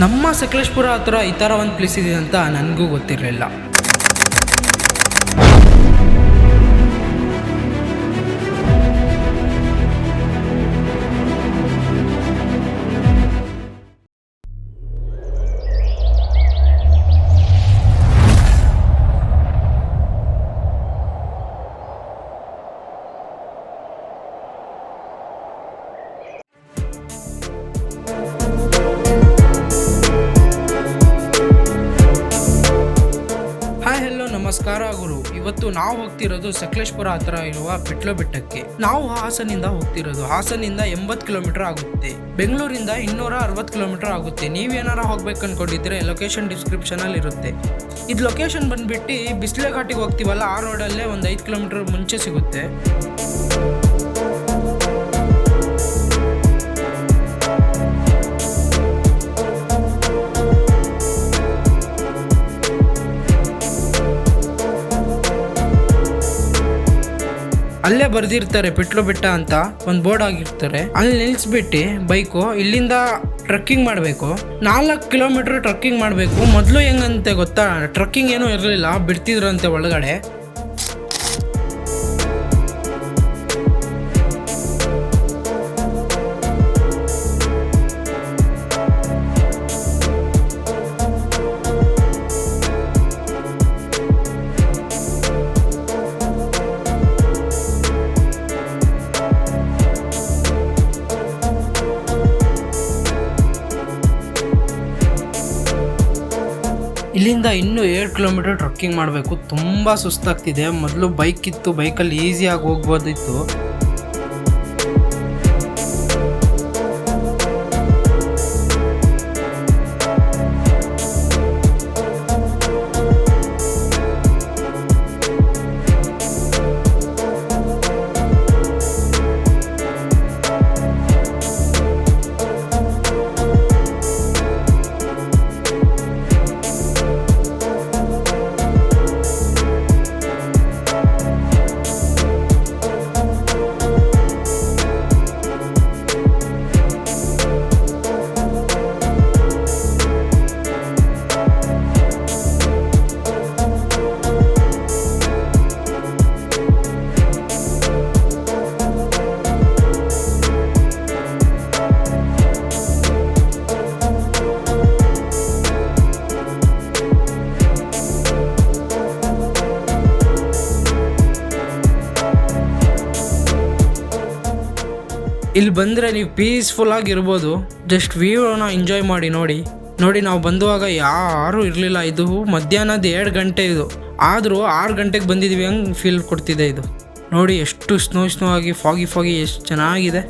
ನಮ್ಮ ಸಕಲೇಶಪುರ ಹತ್ರ ಈ ಥರ ಒಂದು ಪ್ಲೇಸ್ ಇದೆ ಅಂತ ನನಗೂ ಗೊತ್ತಿರಲಿಲ್ಲ. ನಮಸ್ಕಾರ ಗುರು. ಇವತ್ತು ನಾವು ಹೋಗ್ತಿರೋದು ಸಕಲೇಶಪುರ ಹತ್ರ ಇರುವ ಪೆಟ್ಲೋ ಬೆಟ್ಟಕ್ಕೆ. ನಾವು ಹಾಸನಿಂದ ಹೋಗ್ತಿರೋದು. ಹಾಸನಿಂದ 80 ಕಿಲೋಮೀಟರ್ ಆಗುತ್ತೆ. ಬೆಂಗಳೂರಿಂದ 260 ಕಿಲೋಮೀಟರ್ ಆಗುತ್ತೆ. ನೀವೇನಾರ ಹೋಗ್ಬೇಕು ಅನ್ಕೊಂಡಿದ್ರೆ ಲೊಕೇಶನ್ ಡಿಸ್ಕ್ರಿಪ್ಷನ್ ಅಲ್ಲಿ ಇರುತ್ತೆ. ಇದು ಲೊಕೇಶನ್ ಬಂದ್ಬಿಟ್ಟು ಬಿಸ್ಲೆ ಘಾಟಿಗೆ ಹೋಗ್ತೀವಲ್ಲ, ಆ ರೋಡಲ್ಲೇ ಒಂದು 5 ಕಿಲೋಮೀಟರ್ ಮುಂಚೆ ಸಿಗುತ್ತೆ. ಅಲ್ಲೇ ಬರ್ದಿರ್ತಾರೆ ಪೆಟ್ಲೋ ಬೆಟ್ಟ ಅಂತ ಒಂದು ಬೋರ್ಡ್ ಆಗಿರ್ತಾರೆ. ಅಲ್ಲಿ ನಿಲ್ಸ್ಬಿಟ್ಟು ಬೈಕು ಇಲ್ಲಿಂದ ಟ್ರಕ್ಕಿಂಗ್ ಮಾಡಬೇಕು. 4 ಕಿಲೋಮೀಟರ್ ಟ್ರಕ್ಕಿಂಗ್ ಮಾಡಬೇಕು. ಮೊದಲು ಹೆಂಗಂತೆ ಗೊತ್ತಾ, ಟ್ರಕ್ಕಿಂಗ್ ಏನೂ ಇರಲಿಲ್ಲ, ಬಿಡ್ತಿದ್ರಂತೆ ಒಳಗಡೆ. ಇಲ್ಲಿಂದ ಇನ್ನೂ 7 ಕಿಲೋಮೀಟರ್ ಟ್ರಕ್ಕಿಂಗ್ ಮಾಡಬೇಕು. ತುಂಬ ಸುಸ್ತಾಗ್ತಿದೆ. ಮೊದಲು ಬೈಕ್ ಇತ್ತು, ಬೈಕಲ್ಲಿ ಈಸಿಯಾಗಿ ಹೋಗ್ಬೋದಿತ್ತು. ಇಲ್ಲಿ ಬಂದರೆ ನೀವು ಪೀಸ್ಫುಲ್ ಆಗಿರ್ಬೋದು. ಜಸ್ಟ್ ವ್ಯೂನ ಎಂಜಾಯ್ ಮಾಡಿ. ನೋಡಿ ನಾವು ಬಂದುವಾಗ ಯಾರೂ ಇರಲಿಲ್ಲ. ಇದು ಮಧ್ಯಾಹ್ನದ 2 ಗಂಟೆ ಇದು, ಆದರೂ 6 ಗಂಟೆಗೆ ಬಂದಿದ್ದೀವಿ ಹಂಗೆ ಫೀಲ್ ಕೊಡ್ತಿದೆ ಇದು. ನೋಡಿ ಎಷ್ಟು ಸ್ನೋ ಆಗಿ ಫಾಗಿ ಎಷ್ಟು ಚೆನ್ನಾಗಿದೆ.